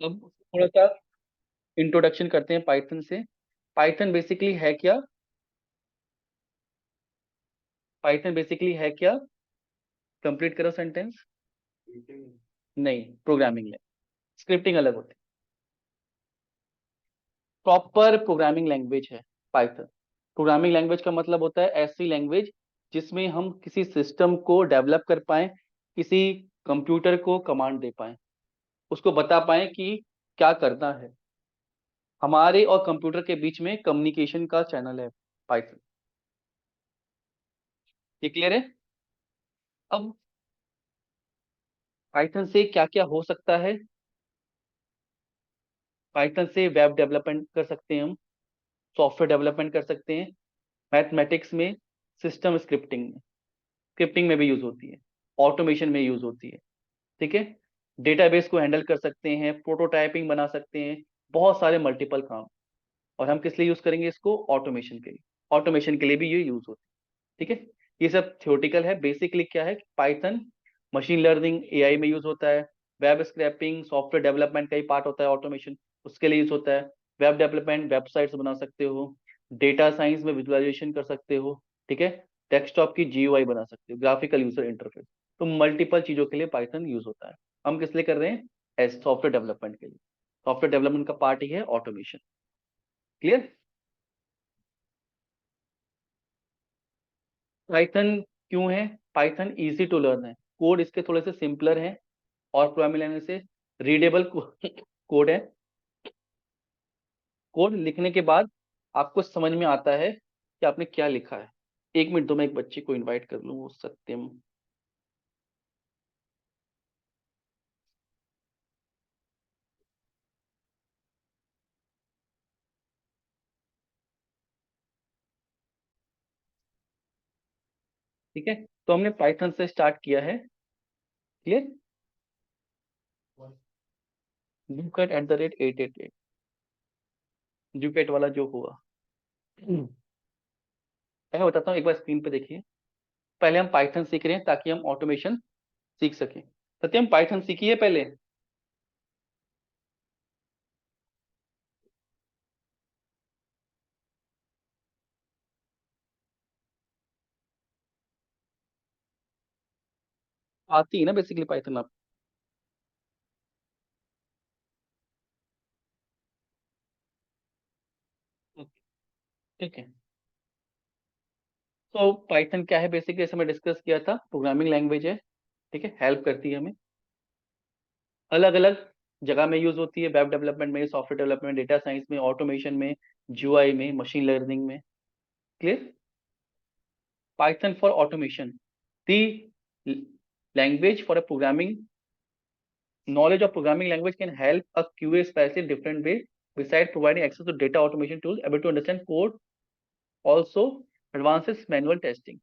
अब थोड़ा सा इंट्रोडक्शन करते हैं पाइथन से। पाइथन बेसिकली है क्या? पाइथन बेसिकली है क्या? कंप्लीट करो सेंटेंस। नहीं, प्रोग्रामिंग लैंग्वेज। स्क्रिप्टिंग अलग होती है। प्रॉपर प्रोग्रामिंग लैंग्वेज है पाइथन। प्रोग्रामिंग लैंग्वेज का मतलब होता है ऐसी लैंग्वेज जिसमें हम किसी सिस्टम को डेवलप कर पाए, किसी कंप्यूटर को कमांड दे पाए, उसको बता पाए कि क्या करना है। हमारे और कंप्यूटर के बीच में कम्युनिकेशन का चैनल है पाइथन। ये क्लियर है? अब पाइथन से क्या क्या हो सकता है? पाइथन से वेब डेवलपमेंट कर सकते हैं हम, सॉफ्टवेयर डेवलपमेंट कर सकते हैं, मैथमेटिक्स में, सिस्टम स्क्रिप्टिंग में भी यूज होती है, ऑटोमेशन में यूज होती है। ठीक है। डेटाबेस को हैंडल कर सकते हैं, प्रोटोटाइपिंग बना सकते हैं, बहुत सारे मल्टीपल काम। और हम किस लिए यूज करेंगे इसको? ऑटोमेशन के लिए। ऑटोमेशन के लिए भी ये यूज होती है। ठीक है। ये सब थ्योरेटिकल है। बेसिकली क्या है? पाइथन मशीन लर्निंग एआई में यूज होता है। वेब स्क्रैपिंग सॉफ्टवेयर डेवलपमेंट का ही पार्ट होता है, ऑटोमेशन उसके लिए यूज होता है। वेब डेवलपमेंट वेबसाइट्स बना सकते हो, डेटा साइंस में विजुअलाइजेशन कर सकते हो। ठीक है। डेस्कटॉप की जीयूआई बना सकते हो, ग्राफिकल यूजर इंटरफेस। तो मल्टीपल चीजों के लिए पाइथन यूज होता है। हम किस लिए कर रहे हैं? एज सॉफ्टवेयर डेवलपमेंट के लिए। सॉफ्टवेयर डेवलपमेंट का पार्ट ही है ऑटोमेशन। क्लियर? पाइथन क्यों है? पाइथन इजी टू लर्न है, कोड इसके थोड़े से सिंपलर है, और प्रोग्रामिंग लैंग्वेज से रीडेबल कोड है। कोड लिखने के बाद आपको समझ में आता है कि आपने क्या लिखा है। एक मिनट दो, मैं एक बच्चे को इनवाइट कर लूँ, वो सत्यम। ठीक है। तो हमने पाइथन से स्टार्ट किया है। क्लियर? डूकैट @888, डूकैट वाला जो हुआ। मैं बताता हूँ, एक बार स्क्रीन पे देखिए। पहले हम पाइथन सीख रहे हैं ताकि हम ऑटोमेशन सीख सकें। सत्यम पाइथन सीखिए पहले। आती है ना बेसिकली पाइथन आप? ठीक है। तो पाइथन क्या है बेसिकली, जैसे मैं डिस्कस किया था, प्रोग्रामिंग लैंग्वेज है। ठीक है। हेल्प करती है हमें, अलग अलग जगह में यूज होती है। वेब डेवलपमेंट में, सॉफ्टवेयर डेवलपमेंट, डेटा साइंस में, ऑटोमेशन में, जीयूआई में, मशीन लर्निंग में। Clear? Python for automation, the language for a programming. knowledge of programming language can help a QA specialist in different way. Besides providing access to data automation tools, able to understand code, also advances manual testing.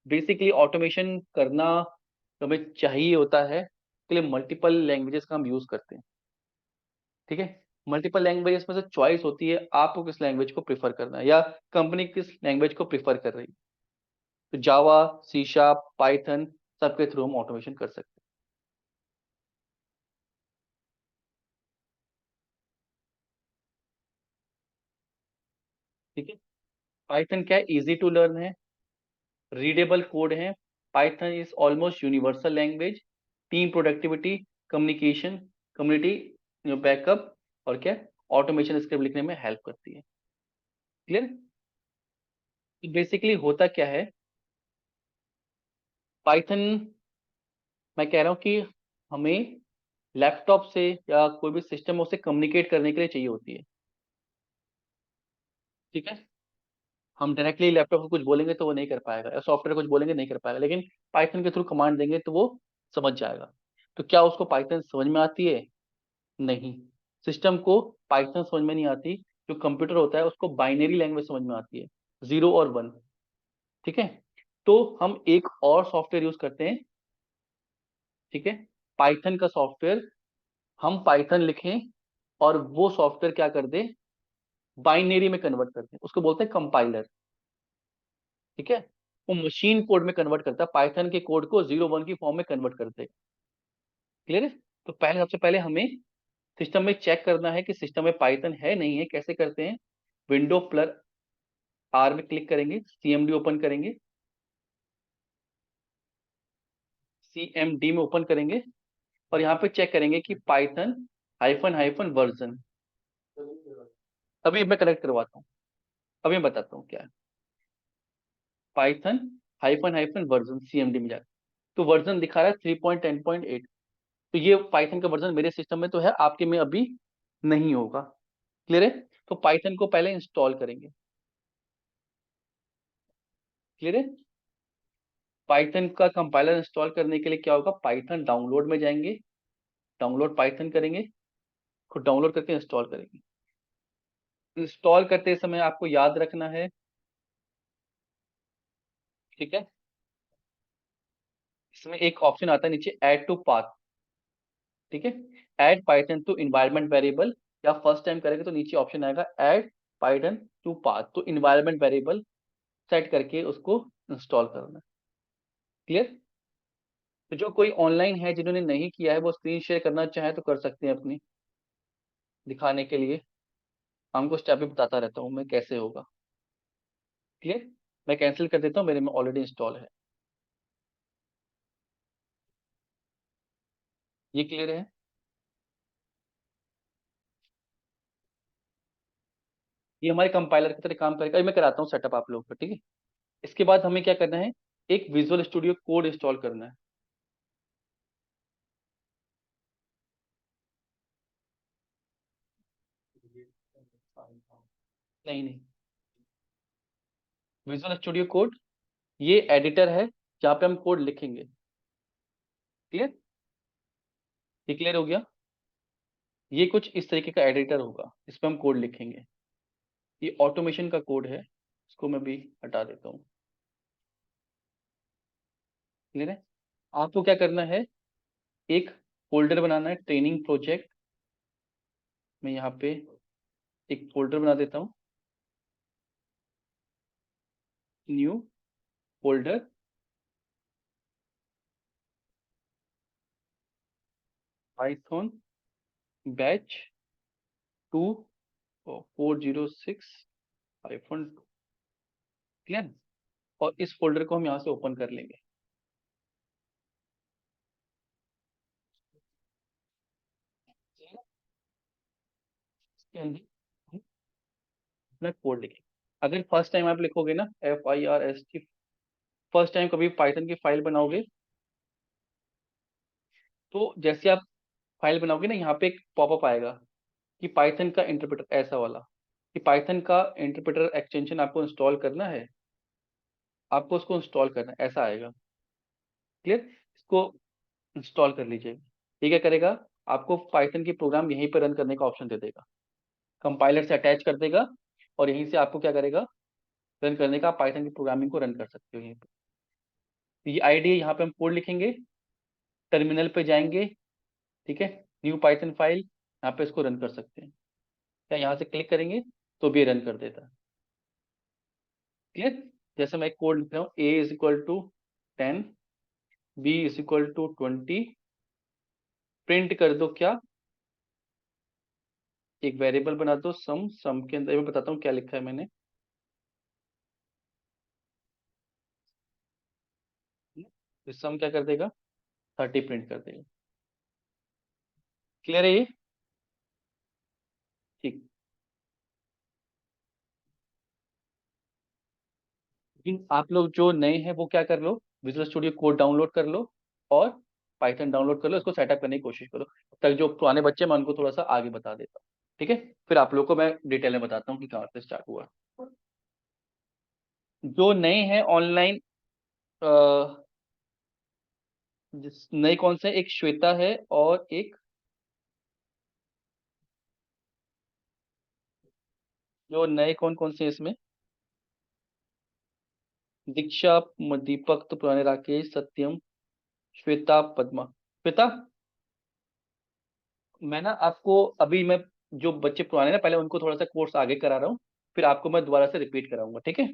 Basically automation करना हमें चाहिए होता है, इसके लिए multiple languages का हम use करते हैं। ठीक है। मल्टीपल लैंग्वेजेस में से चॉइस होती है आपको किस लैंग्वेज को प्रिफर करना है, या कंपनी किस लैंग्वेज को प्रिफर कर रही है। तो जावा, सी शार्प, पाइथन, सबके थ्रू हम ऑटोमेशन कर सकते हैं। ठीक है। पाइथन क्या है? इजी टू लर्न है, रीडेबल कोड है। Python is almost universal language. Team productivity, communication, community backup, और क्या, ऑटोमेशन स्क्रिप्ट लिखने में हेल्प करती है। क्लियर? बेसिकली होता क्या है पाइथन, मैं कह रहा हूँ कि हमें लैपटॉप से या कोई भी सिस्टम से कम्युनिकेट करने के लिए चाहिए होती है। ठीक है। हम डायरेक्टली लैपटॉप को कुछ बोलेंगे तो वो नहीं कर पाएगा, या सॉफ्टवेयर कुछ बोलेंगे नहीं कर पाएगा, लेकिन पाइथन के थ्रू कमांड देंगे तो वो समझ जाएगा। तो क्या उसको पाइथन समझ में आती है? नहीं। सिस्टम को पाइथन समझ में नहीं आती। जो कंप्यूटर होता है उसको बाइनरी लैंग्वेज समझ में आती है, 0 और 1। ठीक है। तो हम एक और सॉफ्टवेयर यूज करते हैं। ठीक है। पाइथन का सॉफ्टवेयर, हम पाइथन लिखें और वो सॉफ्टवेयर क्या कर दे, बाइनरी में कन्वर्ट करते हैं, उसको बोलते हैं कंपाइलर। ठीक है। वो मशीन कोड में कन्वर्ट करता है, पाइथन के कोड को 0 1 की फॉर्म में कन्वर्ट करते हैं। क्लियर है? तो पहले, सबसे पहले हमें सिस्टम में चेक करना है कि सिस्टम में पाइथन है नहीं है। कैसे करते हैं, विंडो प्लस आर में क्लिक करेंगे, सीएमडी ओपन करेंगे, सीएमडी में ओपन करेंगे और यहाँ पे चेक करेंगे कि पाइथन हाइफन हाइफन वर्जन। अभी मैं कनेक्ट करवाता हूँ, अभी मैं बताता हूँ क्या है। Python hyphen hyphen version CMD में जाकर तो वर्जन दिखा रहा है 3.10.8। तो ये पाइथन का वर्जन मेरे सिस्टम में तो है, आपके में अभी नहीं होगा। क्लियर है? तो पाइथन को पहले इंस्टॉल करेंगे। क्लियर है? पाइथन का कंपाइलर इंस्टॉल करने के लिए क्या होगा, पाइथन डाउनलोड में जाएंगे, डाउनलोड पाइथन करेंगे, खुद डाउनलोड करके इंस्टॉल करेंगे। इंस्टॉल करते समय आपको याद रखना है, ठीक है, इसमें एक ऑप्शन आता है नीचे ऐड टू पाथ, ठीक है, add Python to environment variable, या फर्स्ट टाइम करेंगे तो नीचे ऑप्शन आएगा ऐड पाइथन टू पाथ, तो इन्वायरमेंट वेरिएबल सेट करके उसको इंस्टॉल करना। क्लियर? तो जो कोई ऑनलाइन है जिन्होंने नहीं किया है वो स्क्रीन शेयर करना चाहे तो कर सकते हैं अपनी, दिखाने के लिए। हमको स्टेप भी बताता रहता हूँ मैं कैसे होगा। क्लियर? मैं कैंसिल कर देता हूँ, मेरे में ऑलरेडी इंस्टॉल है। ये क्लियर है? ये हमारे कंपाइलर की तरह काम करेगा। अभी मैं कराता हूँ सेटअप आप लोगों को, ठीक है। इसके बाद हमें क्या करना है, एक विजुअल स्टूडियो कोड इंस्टॉल करना है। नहीं नहीं, विजुअल स्टूडियो कोड ये एडिटर है जहाँ पे हम कोड लिखेंगे। क्लियर? ये क्लियर हो गया? ये कुछ इस तरीके का एडिटर होगा, इस पे हम कोड लिखेंगे। ये ऑटोमेशन का कोड है, इसको मैं भी हटा देता हूँ। क्लियर है? आपको क्या करना है, एक फोल्डर बनाना है, ट्रेनिंग प्रोजेक्ट। मैं यहाँ पे एक फोल्डर बना देता हूँ, new folder, Python batch 2406-2। Clear? और इस फोल्डर को हम यहाँ से ओपन कर लेंगे। इसके अंदर हम अपना कोड लिखेंगे। अगर फर्स्ट टाइम आप लिखोगे ना, FIRST, फर्स्ट टाइम कभी पाइथन की फाइल बनाओगे तो जैसे आप फाइल बनाओगे ना, यहाँ पे एक पॉपअप आएगा कि पाइथन का इंटरप्रेटर, ऐसा वाला कि पाइथन का इंटरप्रेटर एक्सटेंशन आपको इंस्टॉल करना है, आपको उसको इंस्टॉल करना है, ऐसा आएगा। क्लियर? इसको इंस्टॉल कर लीजिए। ये क्या करेगा, आपको पाइथन की प्रोग्राम यहीं पर रन करने का ऑप्शन दे देगा, कंपाइलर से अटैच कर देगा और यहीं से आपको क्या करेगा, रन करने का, पाइथन की प्रोग्रामिंग को रन कर सकते हो यहीं पे। तो ये आईडी है, यहाँ पे हम कोड लिखेंगे, टर्मिनल पे जाएंगे, ठीक है, न्यू पाइथन फाइल, यहाँ पे इसको रन कर सकते हैं। क्या यहाँ से क्लिक करेंगे तो भी रन कर देता है। क्लियर? जैसे मैं एक कोड लिख रहा हूँ, A = 10, B = 20, प्रिंट कर दो क्या, एक वेरिएबल बना दो सम, सम के अंदर मैं बताता हूँ क्या लिखा है मैंने। सम क्या कर देगा, 30 प्रिंट कर देगा। क्लियर है ये? ठीक। लेकिन आप लोग जो नए हैं वो क्या कर लो, विजुअल स्टूडियो कोड डाउनलोड कर लो और पाइथन डाउनलोड कर लो, इसको सेटअप करने की कोशिश करो। तब तक जो पुराने बच्चे मैं उनको थोड़ा सा आगे बता देता हूँ, ठीक है, फिर आप लोग को मैं डिटेल में बताता हूँ कि कहाँ से स्टार्ट हुआ। जो नए हैं ऑनलाइन, जिस नए कौन से, एक श्वेता है और एक, जो नए कौन कौन से हैं इसमें, दीक्षा, दीपक तो पुराने, राकेश, सत्यम, श्वेता, पद्मा। श्वेता, मैं ना आपको अभी मैं, जो बच्चे पुराने ना पहले उनको थोड़ा सा कोर्स आगे करा रहा हूँ, फिर आपको मैं दोबारा से रिपीट कराऊंगा, ठीक है।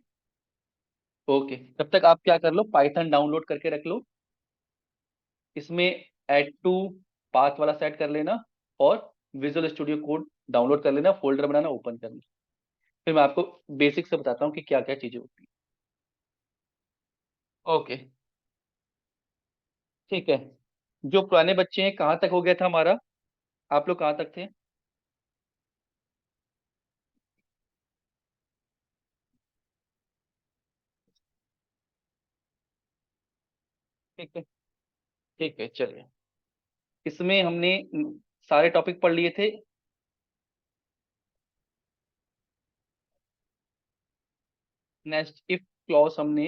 ओके, तब तक आप क्या कर लो, पाइथन डाउनलोड करके रख लो, इसमें ऐड टू पाथ वाला सेट कर लेना और विजुअल स्टूडियो कोड डाउनलोड कर लेना, फोल्डर बनाना, ओपन करना। फिर मैं आपको बेसिक से बताता हूँ कि क्या क्या चीजें होती है। ओके, ठीक है। जो पुराने बच्चे हैं, कहाँ तक हो गया था हमारा? आप लोग कहाँ तक थे? ठीक है, ठीक है, चलिए। इसमें हमने सारे टॉपिक पढ़ लिए थे। नेक्स्ट इफ क्लॉज हमने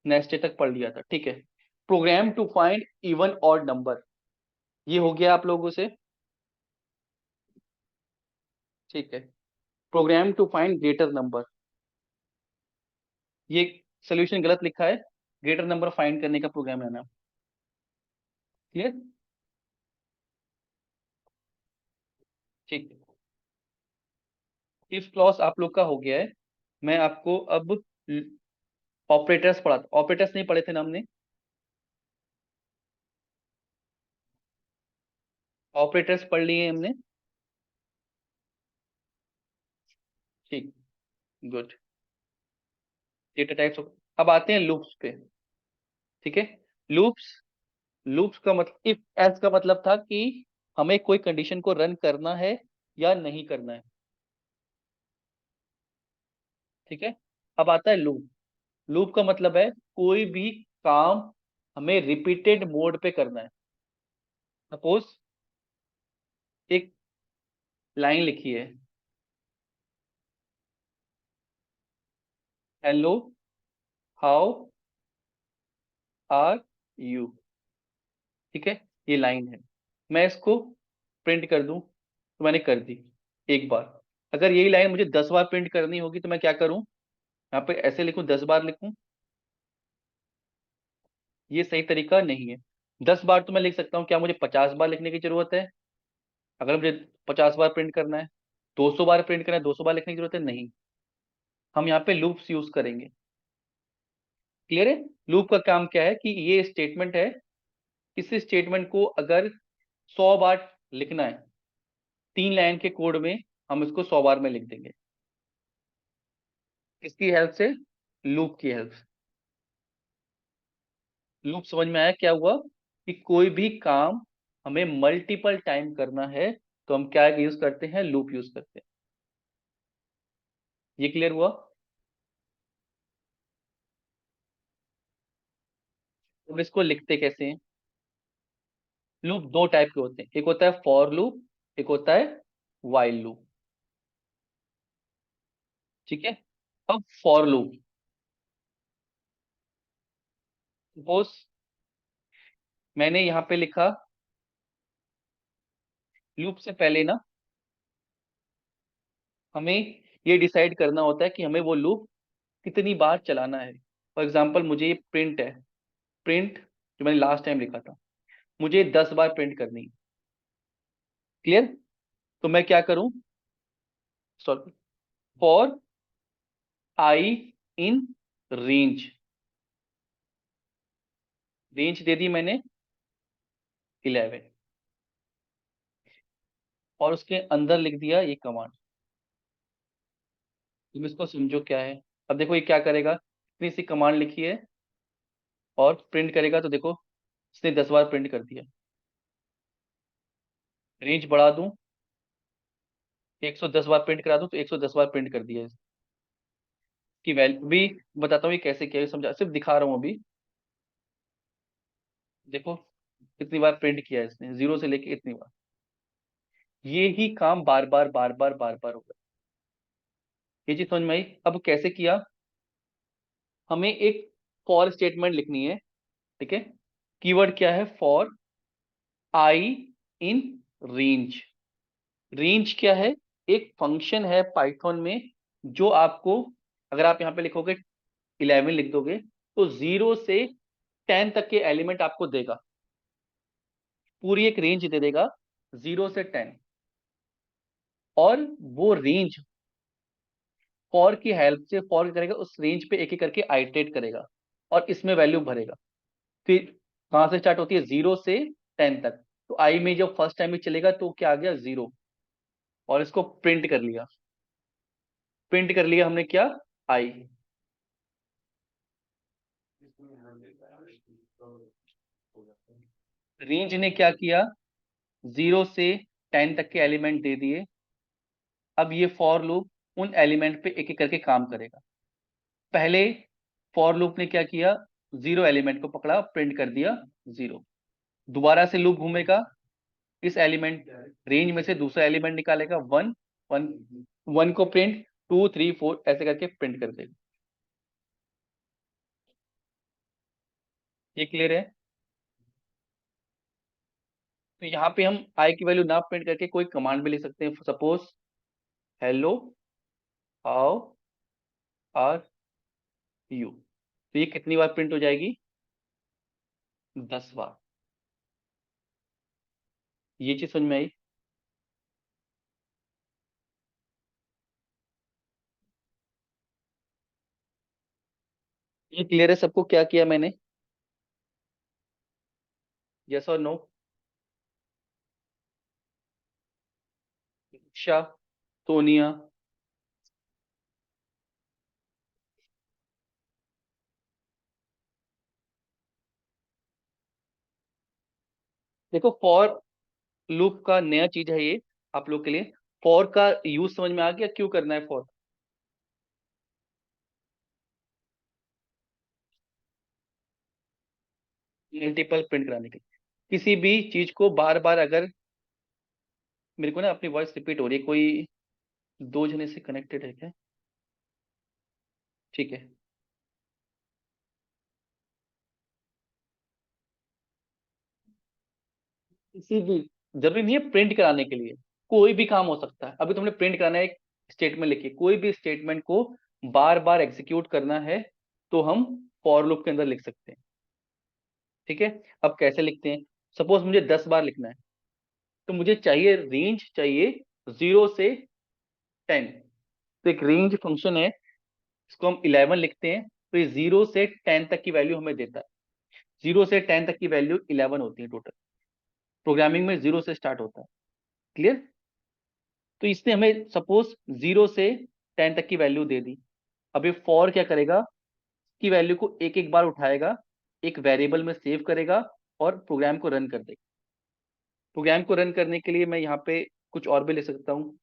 नेक्स्ट तक पढ़ लिया था, ठीक है। Program to find even odd number, ये हो गया आप लोगों से, ठीक है। Program to find greater number, ये सोल्यूशन गलत लिखा है, ग्रेटर नंबर फाइंड करने का प्रोग्राम है ना। क्लियर? ठीक है। इफ क्लॉज आप लोग का हो गया है। मैं आपको अब ऑपरेटर्स पढ़ा, ऑपरेटर्स नहीं पढ़े थे ना हमने? ऑपरेटर्स पढ़ लिए हमने, ठीक, गुड। डेटा टाइप्स, अब आते हैं लूप्स पे, ठीक है। लूप्स, लूप्स का मतलब, इफ एल्स का मतलब था कि हमें कोई कंडीशन को रन करना है या नहीं करना है, ठीक है। अब आता है लूप। लूप का मतलब है कोई भी काम हमें रिपीटेड मोड पे करना है। सपोज एक लाइन लिखी है, हेलो, हाउ आर यू, ठीक है। ये लाइन है, मैं इसको प्रिंट कर दूं तो मैंने कर दी एक बार। अगर यही लाइन मुझे 10 बार प्रिंट करनी होगी तो मैं क्या करूं? यहाँ पे ऐसे लिखूं, 10 बार लिखूं? ये सही तरीका नहीं है। 10 बार तो मैं लिख सकता हूँ, क्या मुझे 50 बार लिखने की जरूरत है? अगर मुझे 50 बार प्रिंट करना है, 200 बार प्रिंट करना है, 200 बार लिखने की जरूरत है? नहीं। हम यहाँ पे लूप्स यूज करेंगे। क्लियर है? लूप का काम क्या है कि ये स्टेटमेंट है, इस स्टेटमेंट को अगर 100 बार लिखना है, 3 लाइन के कोड में हम इसको 100 बार में लिख देंगे। किसकी हेल्प से? लूप की हेल्प से। लूप समझ में आया क्या हुआ? कि कोई भी काम हमें मल्टीपल टाइम करना है तो हम क्या यूज करते हैं? लूप यूज करते हैं। ये क्लियर हुआ? तो इसको लिखते कैसे हैं? लूप दो टाइप के होते हैं, एक होता है फॉर लूप, एक होता है वाइल लूप, ठीक है। अब फॉर लूप, सपोज मैंने यहां पे लिखा, लूप से पहले ना हमें ये डिसाइड करना होता है कि हमें वो लूप कितनी बार चलाना है। फॉर एग्जाम्पल मुझे ये प्रिंट है, प्रिंट जो मैंने लास्ट टाइम लिखा था, मुझे 10 बार प्रिंट करनी है। क्लियर? तो मैं क्या करूं? Sorry, for i in range, range दे दी मैंने 11, और उसके अंदर लिख दिया ये कमांड। तुम इसको समझो क्या है। अब देखो ये क्या करेगा, इतनी सी कमांड लिखी है और प्रिंट करेगा, तो देखो इसने 10 बार प्रिंट कर दिया। रेंज बढ़ा दूं, 110 बार प्रिंट करा दूं तो 110 बार प्रिंट कर दिया। इसकी वैल्यू भी बताता हूँ ये कैसे किया है, समझा, सिर्फ दिखा रहा हूँ अभी। देखो कितनी बार प्रिंट किया है इसने, 0 से लेके इतनी बार। ये ही काम बार बार बार बार बार बार होगा। ये चीज समझ में आई? अब कैसे किया? हमें एक फॉर स्टेटमेंट लिखनी है, ठीक है। कीवर्ड क्या है? For i in range. Range क्या है? एक फंक्शन है पाइथन में जो आपको, अगर आप यहाँ पे लिखोगे 11 लिख दोगे तो 0 से 10 तक के एलिमेंट आपको देगा, पूरी एक रेंज दे देगा 0 से 10। और वो रेंज फॉर की हेल्प से, फॉर करेगा उस रेंज पे एक एक करके आइटरेट करेगा और इसमें वैल्यू भरेगा। फिर कहां से स्टार्ट होती है? 0 से 10 तक। तो आई में जब फर्स्ट टाइम में चलेगा तो क्या आ गया? 0। और इसको प्रिंट कर लिया। प्रिंट कर लिया हमने क्या, आई। रेंज ने क्या किया, 0 से 10 तक के एलिमेंट दे दिए। अब ये फॉर लूप उन एलिमेंट पे एक एक करके काम करेगा। पहले फॉर लूप ने क्या किया, 0 एलिमेंट को पकड़ा, प्रिंट कर दिया 0। दोबारा से लूप घूमेगा, इस एलिमेंट रेंज में से दूसरा एलिमेंट निकालेगा, 1 1 1 को प्रिंट, 2 3 4 ऐसे करके प्रिंट कर देगा। ये क्लियर है? तो यहाँ पे हम आई की वैल्यू ना प्रिंट करके कोई कमांड भी लिख सकते हैं। Suppose hello how are you, तो ये कितनी बार प्रिंट हो जाएगी, 10 बार। ये चीज समझ में आई? ये क्लियर है सबको क्या किया मैंने? यस और नो? दीक्षा, सोनिया। देखो फॉर लूप का नया चीज है ये आप लोग के लिए। फॉर का यूज समझ में आ गया, क्यों करना है फॉर? मल्टीपल प्रिंट कराने के लिए। किसी भी चीज को बार बार अगर, मेरे को ना अपनी वॉइस रिपीट हो रही है, कोई दो जने से कनेक्टेड है क्या? ठीक है। किसी भी, जरूरी नहीं है प्रिंट कराने के लिए, कोई भी काम हो सकता है। अभी तुमने प्रिंट कराना है, एक स्टेटमेंट लिखी, कोई भी स्टेटमेंट को बार बार एग्जीक्यूट करना है तो हम फॉर लूप के अंदर लिख सकते हैं। ठीक है। अब कैसे लिखते हैं? सपोज मुझे 10 बार लिखना है, तो मुझे चाहिए रेंज, चाहिए 0 से 10। तो एक रेंज फंक्शन है, इसको हम 11 लिखते हैं, तो ये 0 से 10 तक की वैल्यू हमें देता है। 0 से 10 तक की वैल्यू 11 होती है टोटल। प्रोग्रामिंग में 0 से स्टार्ट होता है। क्लियर? तो इसने हमें सपोज 0 से 10 तक की वैल्यू दे दी। अब ये फॉर क्या करेगा, की वैल्यू को एक एक बार उठाएगा, एक वेरिएबल में सेव करेगा और प्रोग्राम को रन कर देगा। प्रोग्राम को रन करने के लिए मैं यहाँ पे कुछ और भी ले सकता हूँ।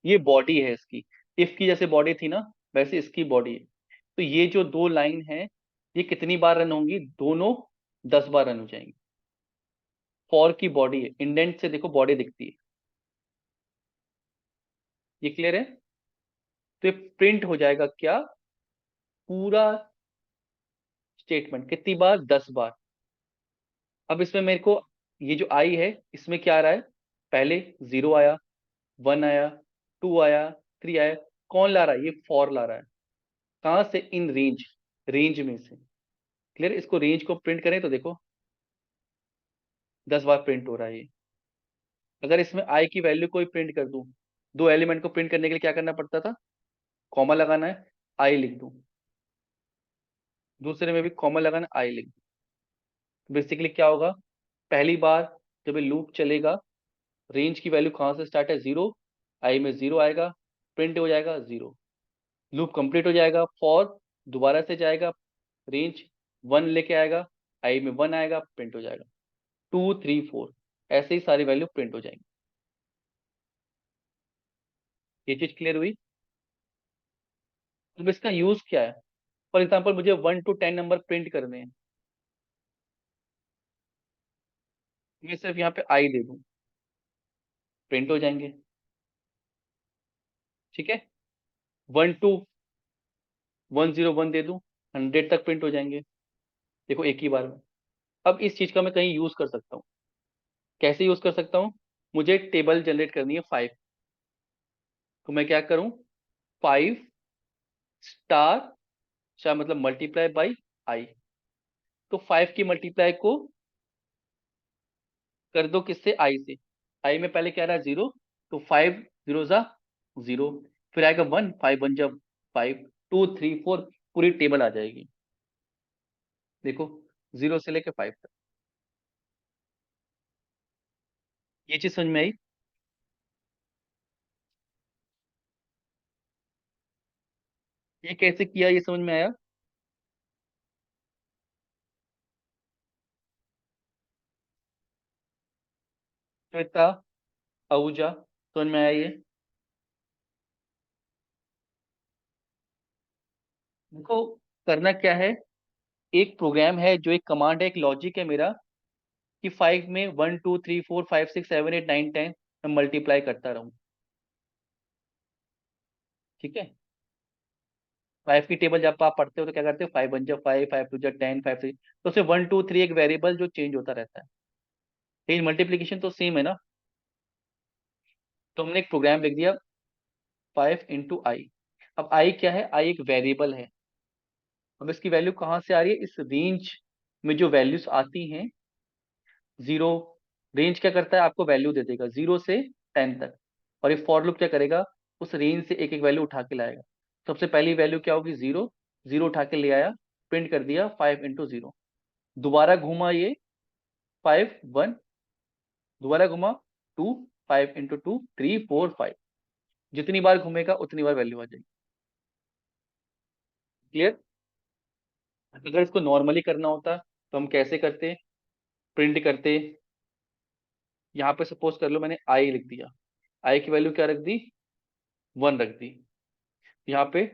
ये बॉडी है इसकी, इफ की जैसे बॉडी थी ना, वैसे इसकी बॉडी है। तो ये जो दो लाइन है, ये कितनी बार रन होंगी, दोनों 10 बार रन हो जाएंगी। फॉर की बॉडी है, इंडेंट से देखो बॉडी दिखती है। ये क्लियर है? तो ये प्रिंट हो जाएगा क्या, पूरा स्टेटमेंट कितनी बार, 10 बार। अब इसमें मेरे को ये जो आई है, इसमें क्या आ रहा है, पहले 0 आया, 1 आया, 2 आया, 3 आया। कौन ला रहा है, ये फॉर ला रहा है। कहां से, इन रेंज, रेंज में से। क्लियर? इसको रेंज को प्रिंट करें तो देखो 10 बार प्रिंट हो रहा है ये। अगर इसमें आई की वैल्यू कोई प्रिंट कर दूं, दो एलिमेंट को प्रिंट करने के लिए क्या करना पड़ता था, कॉमा लगाना है, आई लिख दूं। दूसरे में भी कॉमा लगाना, आई लिख दूं। बेसिकली क्या होगा, पहली बार जब ये लूप चलेगा, रेंज की वैल्यू कहां से स्टार्ट है, 0, आई में 0 आएगा, प्रिंट हो जाएगा 0। लूप कंप्लीट हो जाएगा, फॉर दोबारा से जाएगा, रेंज 1 लेके आएगा, आई में 1 आएगा, प्रिंट हो जाएगा 2 3 4, ऐसे ही सारी वैल्यू प्रिंट हो जाएंगी। ये चीज क्लियर हुई? अब इसका यूज क्या है? फॉर एग्जाम्पल मुझे 1 to 10 नंबर प्रिंट करने हैं, मैं सिर्फ यहाँ पे आई दे दूं, प्रिंट हो जाएंगे। ठीक है। 1 to 101 दे दूं, 100 तक प्रिंट हो जाएंगे। देखो एक ही बार में। अब इस चीज का मैं कहीं यूज कर सकता हूँ। कैसे यूज कर सकता हूँ? मुझे टेबल जनरेट करनी है 5, तो मैं क्या करूं, 5 स्टार मतलब मल्टीप्लाई बाई आई। तो 5 की मल्टीप्लाई को कर दो किससे, आई से। आई में पहले क्या रहा, 0, तो 5 0 जा 0, फिर आएगा 1, 5 1 जा 5 2 3 4 पूरी टेबल आ जाएगी। देखो 0 से लेके 5 तक। ये चीज समझ में आई? ये कैसे किया, ये समझ में आया? श्वेता, आहूजा, समझ में आया ये? देखो करना क्या है, एक प्रोग्राम है, जो एक कमांड है, एक लॉजिक है मेरा, कि 5 में 1 2 3 4 5 6 7 8 9 10 मैं मल्टीप्लाई करता रहूं। ठीक है, 5 की टेबल जब आप पढ़ते हो तो क्या करते हो, 5 1 5, 5 2 10, 5 3, तो सिर्फ 1 2 3 एक वेरिएबल जो चेंज होता रहता है, लेकिन मल्टीप्लीकेशन तो सेम है ना। तो हमने एक प्रोग्राम लिख दिया 5 × i। अब i क्या है, i एक वेरिएबल है। अब इसकी वैल्यू कहाँ से आ रही है, इस रेंज में जो वैल्यूज आती हैं, 0, रेंज क्या करता है, आपको वैल्यू दे देगा 0 से 10 तक, और ये फॉर लूप क्या करेगा, उस रेंज से एक एक वैल्यू उठा के लाएगा। सबसे पहली वैल्यू क्या होगी, 0, 0 उठा के ले आया, प्रिंट कर दिया 5 × 0। दोबारा घूमा ये 5 1, दोबारा घुमा 2, 5 × 2 3 4 5, जितनी बार घूमेगा उतनी बार वैल्यू आ जाएगी। क्लियर? अगर इसको नॉर्मली करना होता तो हम कैसे करते, प्रिंट करते, यहाँ पे सपोज कर लो मैंने आई लिख दिया, आई की वैल्यू क्या रख दी, 1 रख दी, यहाँ पे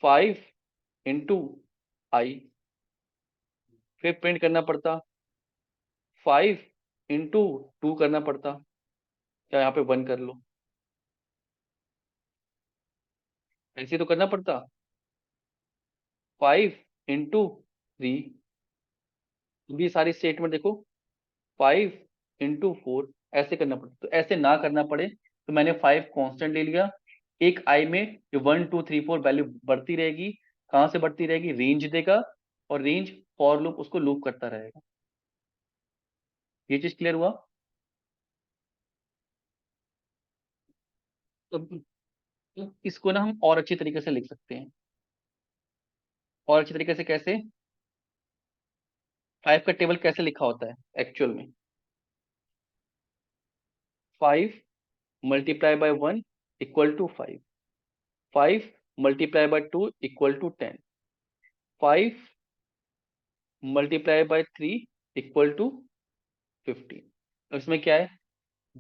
5 × i, फिर प्रिंट करना पड़ता 5 × 2 करना पड़ता, क्या यहाँ पे 1 कर लो, ऐसे तो करना पड़ता 5 × 3, भी सारी स्टेटमेंट देखो 5 × 4, ऐसे करना पड़ता। तो ऐसे ना करना पड़े तो मैंने 5 कांस्टेंट ले लिया, एक आई में जो 1 2 3 4 वैल्यू बढ़ती रहेगी, कहां से बढ़ती रहेगी, रेंज देगा, और रेंज फॉर लूप उसको लूप करता रहेगा। ये चीज क्लियर हुआ? तो इसको ना हम और अच्छी तरीके से लिख सकते हैं। और अच्छी तरीके से कैसे, 5 का टेबल कैसे लिखा होता है एक्चुअल में, 5 × 1 = 5, 5 × 2 = 10, 5 × 3 = 15। इसमें क्या है,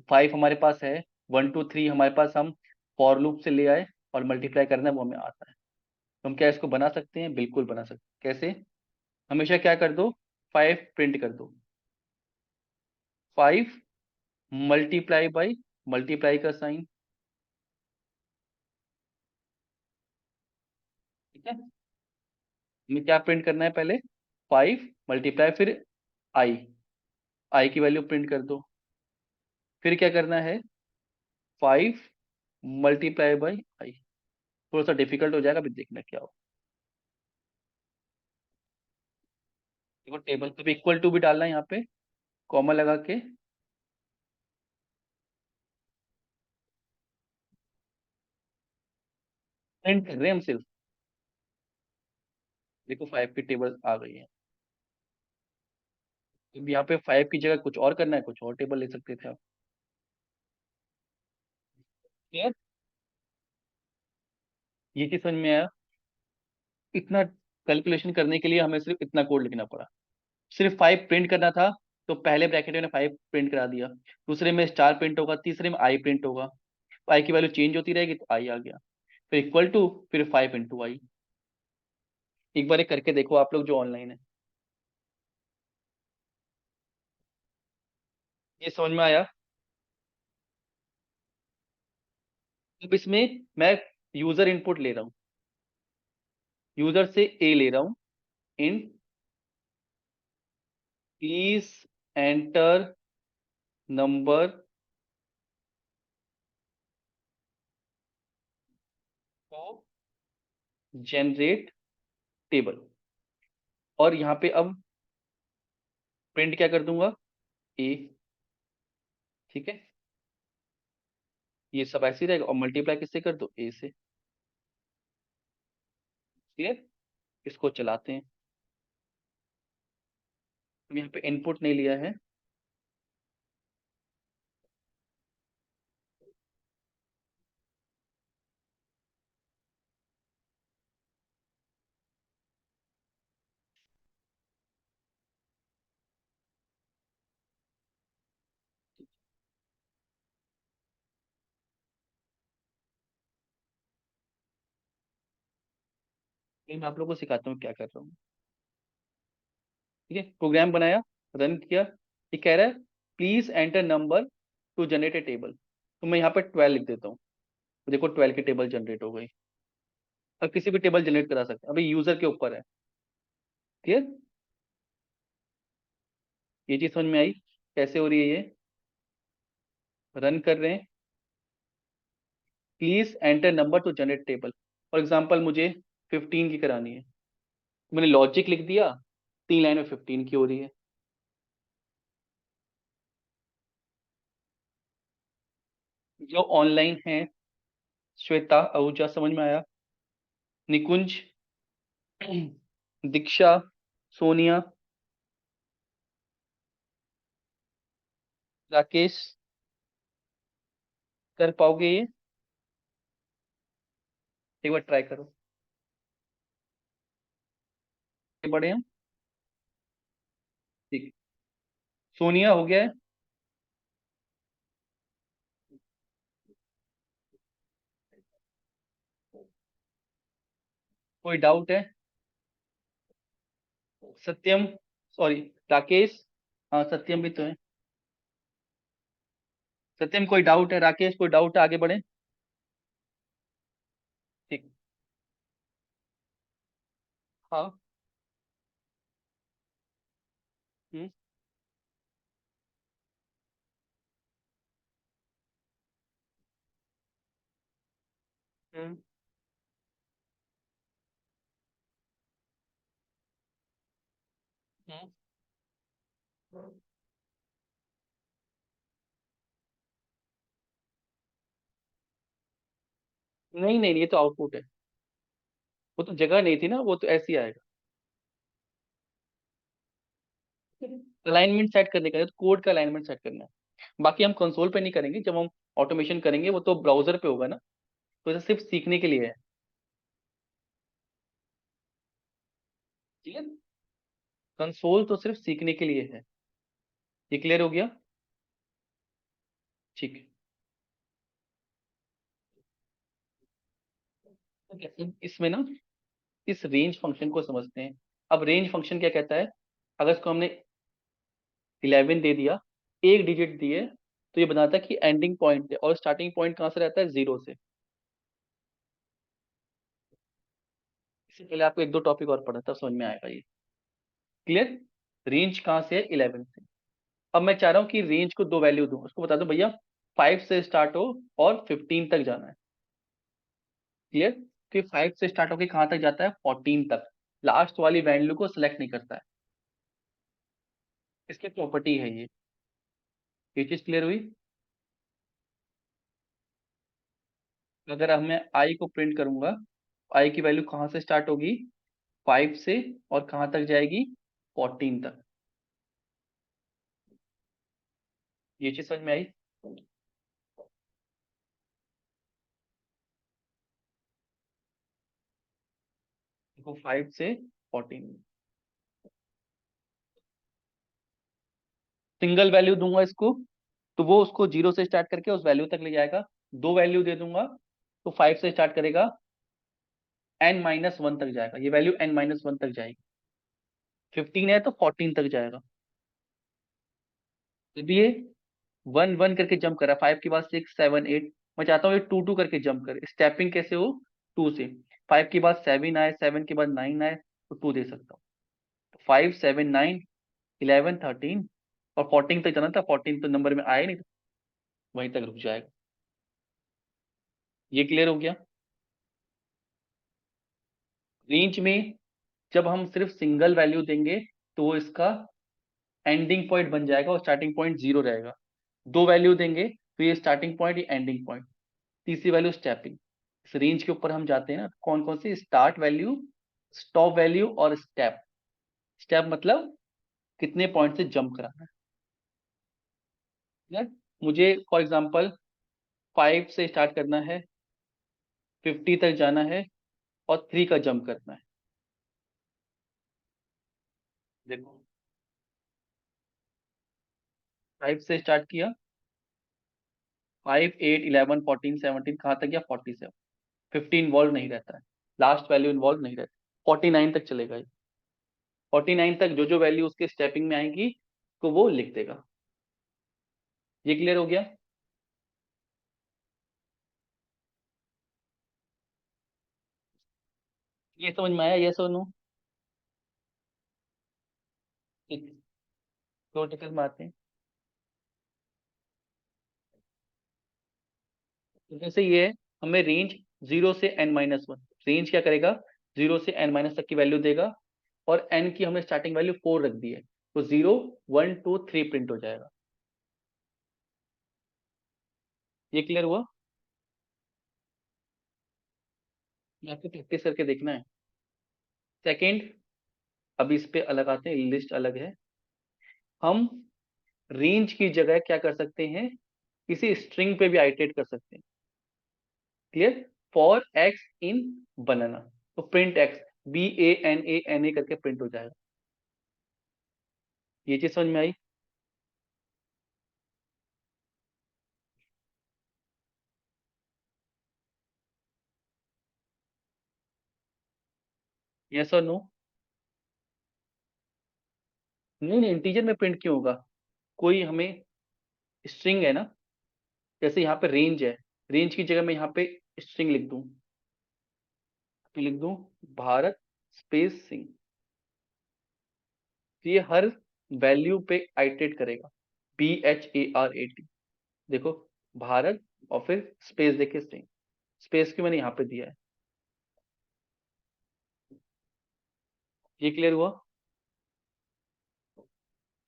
5 हमारे पास है, 1 2 3 हमारे पास हम फॉर लूप से ले आए, और मल्टीप्लाई करना वो हमें आता है। तो हम क्या इसको बना सकते हैं, बिल्कुल बना सकते हैं। कैसे, हमेशा क्या कर दो, 5 प्रिंट कर दो, 5 मल्टीप्लाई बाई, मल्टीप्लाई का साइन, ठीक है। हमें क्या प्रिंट करना है, पहले 5 मल्टीप्लाई, फिर आई, आई की वैल्यू प्रिंट कर दो, फिर क्या करना है, 5 मल्टीप्लाई बाई आई। थोड़ा सा डिफिकल्ट हो जाएगा, अभी देखना क्या हो। देखो टेबल पे इक्वल टू भी डालना है, यहाँ पे कॉमा लगा के, प्रिंट कर रहे हैं हम सिर्फ। देखो 5 की टेबल आ गई है। अब यहाँ पे 5 की जगह कुछ और करना है, कुछ और टेबल ले सकते थे आप। क्लियर? ये चीज समझ में आया? इतना कैलकुलेशन करने के लिए हमें सिर्फ इतना कोड लिखना पड़ा। सिर्फ 5 प्रिंट करना था, तो पहले ब्रैकेट में 5 प्रिंट करा दिया, दूसरे में स्टार प्रिंट होगा, तीसरे में आई प्रिंट होगा, आई की वैल्यू चेंज होती रहेगी, तो आई आ गया, फिर इक्वल टू, फिर 5 × i। एक बार ये करके देखो आप लोग जो ऑनलाइन है। ये समझ में आया? अब इसमें मैं यूजर इनपुट ले रहा हूँ, यूजर से ए ले रहा हूँ, इन प्लीज एंटर नंबर को जनरेट टेबल, और यहाँ पे अब प्रिंट क्या कर दूंगा, ए। ठीक है, ये सब ऐसे ही रहेगा, और मल्टीप्लाई किससे कर दो, ए से। क्लियर। इसको चलाते हैं। तो यहाँ पे इनपुट नहीं लिया है। मैं आप लोगों को सिखाता हूँ क्या कर रहा हूँ। ठीक है, प्रोग्राम बनाया, रन किया। ये कह रहा है please enter number two generate a table. तो मैं यहाँ पे 12 लिख देता हूँ। तो देखो 12 की टेबल जनरेट हो गई। अब किसी भी टेबल जनरेट करा सकते हैं, अभी यूजर के ऊपर है। क्लियर। ये चीज समझ में आई कैसे हो रही है ये। रन कर रहे हैं, please enter number two generate table. For example मुझे 15 की करानी है, मैंने लॉजिक लिख दिया, 3 लाइन में 15 की हो रही है। जो ऑनलाइन है, श्वेता, आहूजा, समझ में आया। निकुंज, दीक्षा, सोनिया, राकेश, कर पाओगे ये? एक बार ट्राई करो। ये बड़े हैं। ठीक। सोनिया हो गया है। कोई डाउट है? सत्यम, सॉरी, राकेश। हाँ सत्यम भी तो है। सत्यम कोई डाउट है? राकेश कोई डाउट है? आगे बढ़े। ठीक। हाँ। हम्म। हम्म। हम्म। नहीं नहीं, ये तो आउटपुट है। वो तो जगह नहीं थी ना, वो तो ऐसे ही आएगा। अलाइनमेंट सेट करने का है, तो कोड का अलाइनमेंट सेट करना है। बाकी हम कंसोल पे नहीं करेंगे, जब हम ऑटोमेशन करेंगे वो तो ब्राउजर पे होगा ना। तो ये सिर्फ सीखने के लिए है। ठीक है। कंसोल तो सिर्फ सीखने के लिए है। ये क्लियर हो गया? ठीक है। तो कैसे इसमें ना, इस रेंज फंक्शन को समझते हैं। अब रेंज फंक्शन क्या कहता है? अगर इसको हमने 11 दे दिया, एक डिजिट दिए, तो ये बताता है कि एंडिंग पॉइंट है, और स्टार्टिंग पॉइंट कहाँ से रहता है? 0 से। इससे पहले आपको एक दो टॉपिक और पढ़ा, तब समझ में आएगा ये। क्लियर। रेंज कहाँ से है? 11 से। अब मैं चाह रहा हूँ कि रेंज को दो वैल्यू दूं, उसको बता दो भैया 5 से स्टार्ट हो और 15 तक जाना है। क्लियर। कि 5 से स्टार्ट होकर कहाँ तक जाता है? 14 तक। लास्ट वाली वैल्यू को सिलेक्ट नहीं करता है। इसकी प्रॉपर्टी है ये चीज क्लियर हुई? अगर अब मैं आई को प्रिंट करूंगा, आई की वैल्यू कहाँ से स्टार्ट होगी? 5 से, और कहाँ तक जाएगी? 14 तक। ये चीज समझ में आई? देखो 5 से 14, सिंगल वैल्यू दूंगा इसको, तो वो उसको 0 से स्टार्ट करके उस वैल्यू तक ले जाएगा। दो वैल्यू दे दूंगा, तो 5 से स्टार्ट करेगा, n-1 तक जाएगा, ये वैल्यू n-1 तक जाएगी। 15 है तो 14 तक जाएगा। तो ये 1-1 करके जंप करा, 5 के बाद 6 7 8। मैं चाहता हूँ ये 2-2 करके जंप करे, स्टेपिंग कैसे हो? 2 से। 5 के बाद 7 आए, 7 के बाद 9 आए, तो 2 दे सकता हूँ। तो 5 7 9 11 13, और 14 तक जाना था, 14 तो नंबर में आया नहीं, तो वहीं तक रुक जाएगा। ये क्लियर हो गया? रेंज में जब हम सिर्फ सिंगल वैल्यू देंगे, तो वो इसका एंडिंग पॉइंट बन जाएगा और स्टार्टिंग पॉइंट 0 रहेगा। दो वैल्यू देंगे तो ये स्टार्टिंग पॉइंट, ये एंडिंग पॉइंट। तीसरी वैल्यू स्टेपिंग। इस रेंज के ऊपर हम जाते हैं ना, कौन कौन सी? स्टार्ट वैल्यू, स्टॉप वैल्यू और स्टेप। स्टेप मतलब कितने पॉइंट से जंप कराना है। यार मुझे फॉर एग्जांपल 5 से स्टार्ट करना है, 50 तक जाना है और 3 का जंप करना है। देखो 5 से स्टार्ट किया, 5 8 11 14 17 कहाँ तक गया 47। 50 इन्वॉल्व नहीं रहता है, लास्ट वैल्यू इन्वॉल्व नहीं रहता, 49 तक चलेगा ये। 49 तक जो जो वैल्यू उसके स्टेपिंग में आएंगी तो वो लिख देगा। ये क्लियर हो गया। ये समझ में आया, ये सुनो। थ्योरेटिकल में आते हैं। तो जैसे ये है, हमें रेंज 0 से n-1, रेंज क्या करेगा 0 से n- तक की वैल्यू देगा, और n की हमने स्टार्टिंग वैल्यू 4 रख दी है, तो 0 1 2 3 प्रिंट हो जाएगा। ये क्लियर हुआ। ये आपको प्रैक्टिस करके देखना है। सेकंड, अब इस पे अलग आते हैं, लिस्ट अलग है। हम रेंज की जगह क्या कर सकते हैं, किसी स्ट्रिंग पे भी आइटरेट कर सकते हैं। क्लियर। फॉर एक्स इन बनाना, तो प्रिंट एक्स, BANANA करके प्रिंट हो जाएगा। ये चीज समझ में आई। यस और नो। नहीं नहीं, इंटीजर में प्रिंट क्यों होगा, कोई हमें स्ट्रिंग है ना, जैसे यहाँ पे रेंज है, रेंज की जगह मैं यहाँ पे स्ट्रिंग लिख दूं, तो लिख दूं भारत स्पेस सिंह, तो ये हर वैल्यू पे आइटरेट करेगा, BHARAT। देखो भारत और फिर स्पेस देखे स्ट्रिंग, स्पेस की मैंने यहाँ पे दिया है। ये क्लियर हुआ।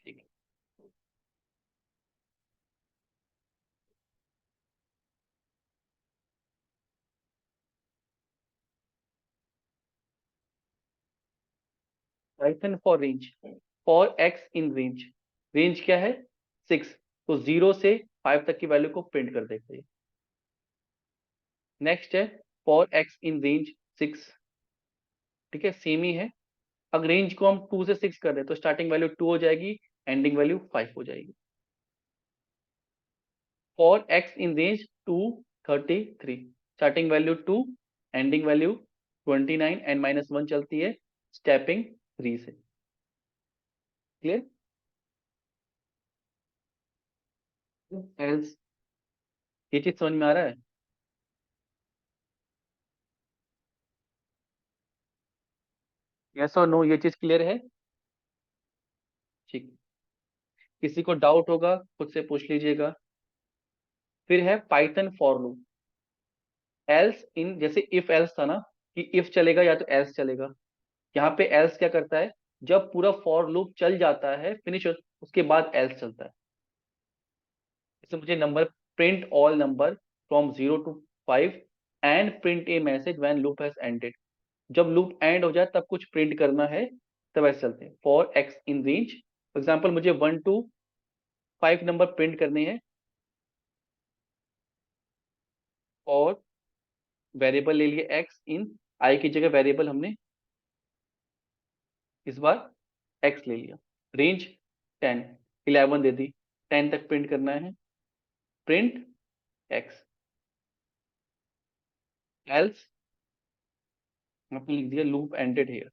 ठीक है। Python for range, for x in range, range क्या है 6, तो 0 से 5 तक की वैल्यू को प्रिंट कर देगा ये। नेक्स्ट है फॉर एक्स इन रेंज 6, ठीक है सेम ही है। अगर रेंज को हम 2 से 6 कर रहे हैं तो स्टार्टिंग वैल्यू 2 हो जाएगी, एंडिंग वैल्यू 5 हो जाएगी। For x in range 2 33, starting value 2, ending value 29, n-1 चलती है, स्टेपिंग 3 से। क्लियर। एल्स, ये चीज समझ में आ रहा है। यस और नो, ये चीज क्लियर है। ठीक। किसी को डाउट होगा खुद से पूछ लीजिएगा। फिर है Python for loop. Else in, जैसे इफ एल्स था ना, कि इफ चलेगा या तो एल्स चलेगा, यहाँ पे एल्स क्या करता है, जब पूरा फॉर लूप चल जाता है फिनिश, उसके बाद एल्स चलता है। जैसे मुझे number, print all number from 0 to 5 and print A message when loop has ended, जब लूप एंड हो जाए तब कुछ प्रिंट करना है, तब ऐसे चलते हैं। For x in range, for example मुझे 1 to 5 नंबर प्रिंट करने हैं, और वेरिएबल ले लिए एक्स इन, आई की जगह वेरिएबल हमने इस बार एक्स ले लिया, रेंज 10, 11 दे दी, 10 तक प्रिंट करना है, प्रिंट एक्स। एल्स आपने लिख दिया लूप एंडेड हेयर।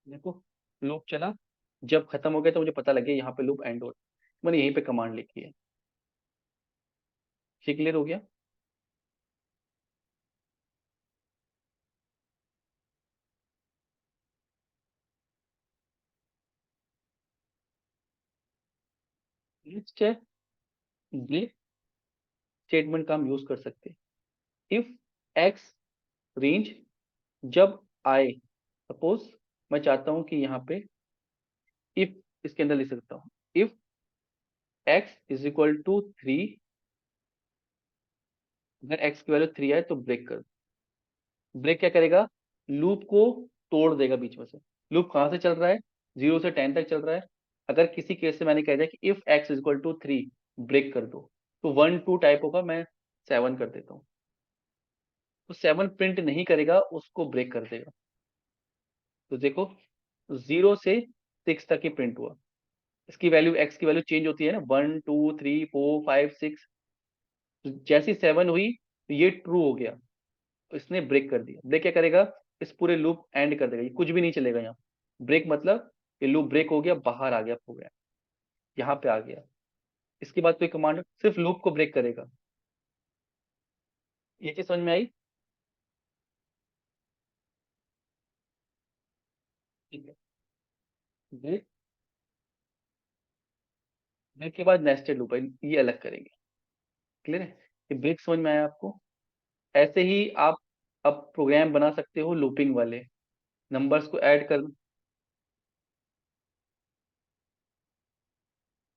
देखो लूप चला, जब खत्म हो गया तो मुझे पता लग गया यहाँ पे लूप एंड हो, मैंने यहीं पे कमांड लिखी है। ये क्लियर हो गया। नेक्स्ट है ब्रेक स्टेटमेंट का हम यूज कर सकते हैं। इफ एक्स रेंज, जब आई, सपोज मैं चाहता हूं कि यहाँ पे इफ, इसके अंदर लिख सकता हूँ if x is equal to 3, अगर x की वैल्यू 3 आए तो ब्रेक कर। ब्रेक क्या करेगा, लूप को तोड़ देगा बीच में से। लूप कहाँ से चल रहा है, 0 से 10 तक चल रहा है। अगर किसी केस से मैंने कह दिया कि if x is equal to 3 break कर दो, तो 1 2 टाइप होगा, मैं 7 कर देता हूँ। तो 7 प्रिंट नहीं करेगा, उसको ब्रेक कर देगा। तो देखो 0 से 6 तक ही प्रिंट हुआ। इसकी वैल्यू, x की वैल्यू चेंज होती है ना, 1 2 3 4 5 6। जैसी 7 हुई तो ये ट्रू हो गया, तो इसने ब्रेक कर दिया। ब्रेक क्या करेगा, इस पूरे लूप एंड कर देगा, ये कुछ भी नहीं चलेगा यहाँ। ब्रेक मतलब ये लूप ब्रेक हो गया, बाहर आ गया प्रोग्राम, यहाँ पे आ गया। इसके बाद कोई कमांड सिर्फ लूप को ब्रेक करेगा। ये चीज समझ में आई? ठीक है। ब्रेक, ब्रेक के बाद नेस्टेड लूप है, ये अलग करेंगे। क्लियर है? ये ब्रेक समझ में आया आपको? ऐसे ही आप अब प्रोग्राम बना सकते हो लूपिंग वाले, नंबर्स को ऐड कर,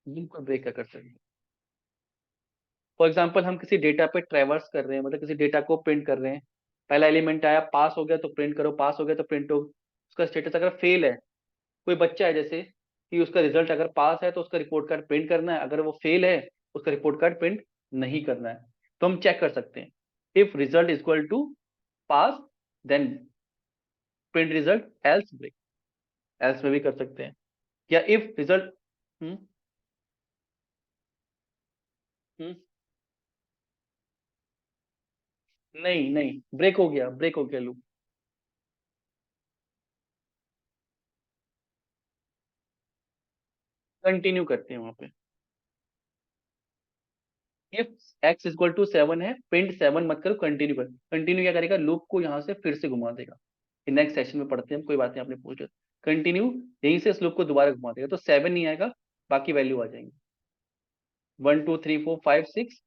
बिल्कुल ब्रेक कर सकते हैं। फॉर एग्जाम्पल हम किसी डेटा पे ट्रेवर्स कर रहे हैं, मतलब किसी डेटा को प्रिंट कर रहे हैं। पहला एलिमेंट आया, पास हो गया तो प्रिंट करो, पास हो गया तो प्रिंट हो। उसका स्टेटस अगर फेल है, कोई बच्चा है जैसे, कि उसका रिजल्ट अगर पास है तो उसका रिपोर्ट कार्ड प्रिंट करना है, अगर वो फेल है उसका रिपोर्ट कार्ड प्रिंट नहीं करना है। तो हम चेक कर सकते हैं, if result is equal to pass then print result, else break. Else में भी कर सकते हैं। या इफ रिजल्ट, हम्म हम्म नहीं नहीं, ब्रेक हो गया, ब्रेक हो गया लूप। कंटिन्यू करते हैं वहां पे। इफ x इक्वल टू 7 है, प्रिंट 7 मत करो, कंटिन्यू कर। कंटिन्यू क्या करेगा, लूप को यहाँ से फिर से घुमा देगा। नेक्स्ट सेशन में पढ़ते हैं, कोई बात नहीं, आपने पूछ लिया। कंटिन्यू, यहीं से इस लूप को दोबारा घुमा देगा, तो 7 नहीं आएगा, बाकी वैल्यू आ जाएंगी, 1 2 3 4 5 6।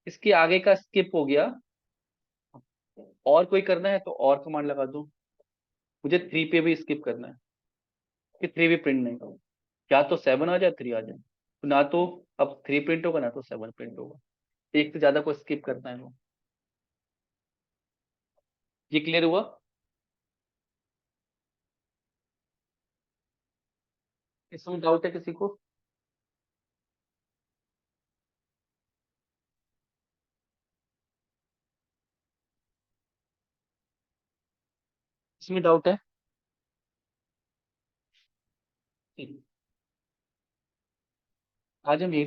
इसके आगे का स्किप हो गया। और कोई करना है तो और कमांड लगा दो। मुझे 3 पे भी स्किप करना है, कि 3 भी प्रिंट नहीं करो, या तो 7 आ जाए 3 आ जाए। तो ना तो अब 3 प्रिंट होगा, ना तो 7 प्रिंट होगा। एक से ज्यादा को स्किप करना है वो। ये क्लियर हुआ? इसमें डाउट है किसी को? इसमें डाउट है? ठीक। आज हम यही